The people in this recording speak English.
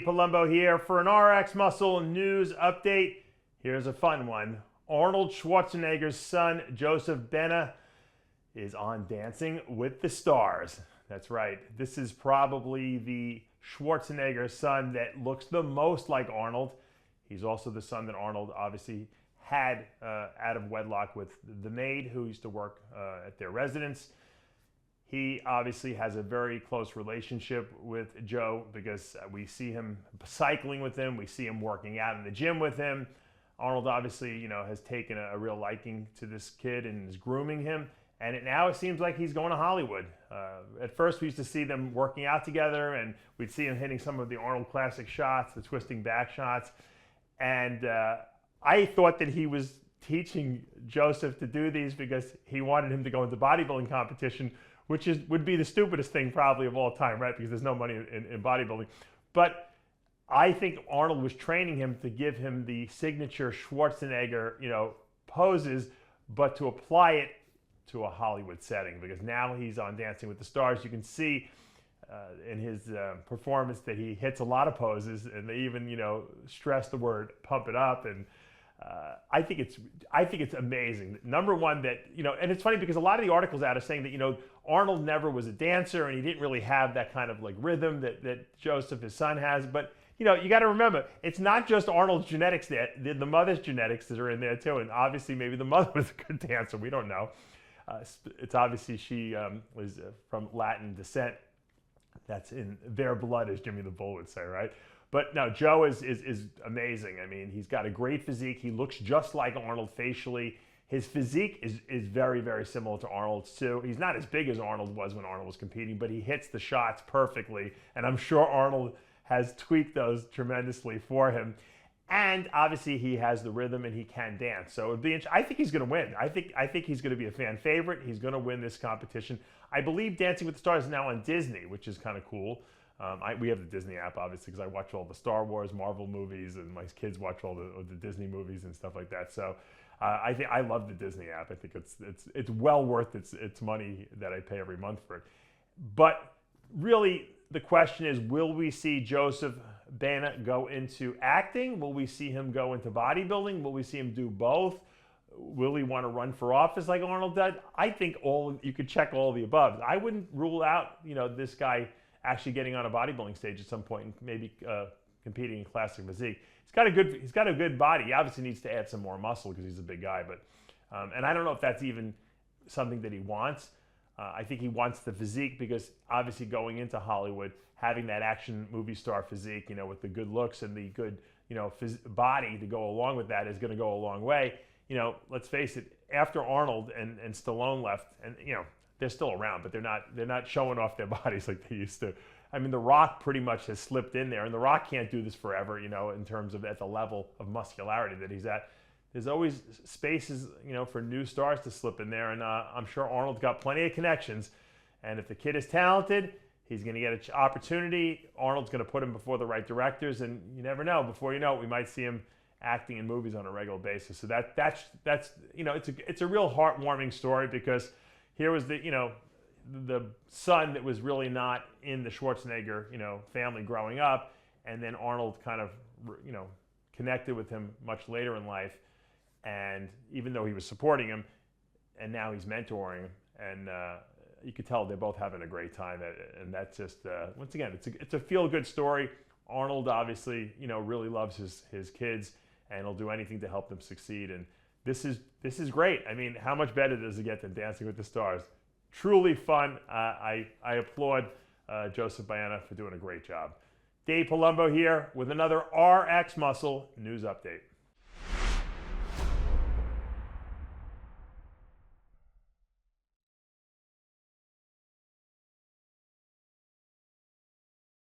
Palumbo here for an RX Muscle news update. Here's a fun one. Arnold Schwarzenegger's son, Joseph Baena, is on Dancing with the Stars. That's right. This is probably the Schwarzenegger son that looks the most like Arnold. He's also the son that Arnold obviously had out of wedlock with the maid who used to work at their residence. He obviously has a very close relationship with Joe because we see him cycling with him. We see him working out in the gym with him. Arnold obviously, has taken a real liking to this kid and is grooming him. And now it seems like he's going to Hollywood. At first, we used to see them working out together, and we'd see him hitting some of the Arnold classic shots, the twisting back shots. And I thought that he was teaching Joseph to do these because he wanted him to go into bodybuilding competition, which would be the stupidest thing probably of all time, right? Because there's no money in bodybuilding. But I think Arnold was training him to give him the signature Schwarzenegger, poses, but to apply it to a Hollywood setting, because now he's on Dancing with the Stars. You can see in his performance that he hits a lot of poses, and they even, stress the word "pump it up." And I think it's amazing. Number one, that and it's funny because a lot of the articles out are saying that Arnold never was a dancer and he didn't really have that kind of like rhythm that Joseph, his son, has. But you got to remember, it's not just Arnold's genetics there. The mother's genetics that are in there too, and obviously maybe the mother was a good dancer. We don't know. It's obviously she was from Latin descent. That's in their blood, as Jimmy the Bull would say, right? But no, Joe is amazing. I mean, he's got a great physique. He looks just like Arnold facially. His physique is very, very similar to Arnold's too. He's not as big as Arnold was when Arnold was competing, but he hits the shots perfectly. And I'm sure Arnold has tweaked those tremendously for him. And obviously he has the rhythm and he can dance. So I think he's going to win. I think he's going to be a fan favorite. He's going to win this competition. I believe Dancing with the Stars is now on Disney, which is kind of cool. We have the Disney app, obviously, because I watch all the Star Wars, Marvel movies, and my kids watch all the Disney movies and stuff like that. So I love the Disney app. I think it's well worth its money that I pay every month for it. But really, the question is, will we see Joseph Baena go into acting? Will we see him go into bodybuilding? Will we see him do both? Will he want to run for office like Arnold did? I think you could check all the above. I wouldn't rule out, this guy actually getting on a bodybuilding stage at some point and maybe competing in classic physique. He's got a good body. He obviously needs to add some more muscle because he's a big guy. But and I don't know if that's even something that he wants. I think he wants the physique because obviously going into Hollywood, having that action movie star physique, with the good looks and the good, body to go along with that is going to go a long way. Let's face it, after Arnold and Stallone left, and they're still around, but they're not showing off their bodies like they used to. I mean, The Rock pretty much has slipped in there, and The Rock can't do this forever, in terms of at the level of muscularity that he's at. There's always spaces, for new stars to slip in there, and I'm sure Arnold's got plenty of connections. And if the kid is talented, he's going to get an opportunity. Arnold's going to put him before the right directors, and you never know. Before you know it, we might see him acting in movies on a regular basis. So that's it's a real heartwarming story because here was the son that was really not in the Schwarzenegger family growing up, and then Arnold kind of connected with him much later in life. And even though he was supporting him, and now he's mentoring him, and you could tell they're both having a great time. And that's just, once again, it's a feel-good story. Arnold obviously, really loves his kids, and he'll do anything to help them succeed. And this is great. I mean, how much better does it get than Dancing with the Stars? Truly fun. I applaud Joseph Baena for doing a great job. Dave Palumbo here with another RX Muscle news update.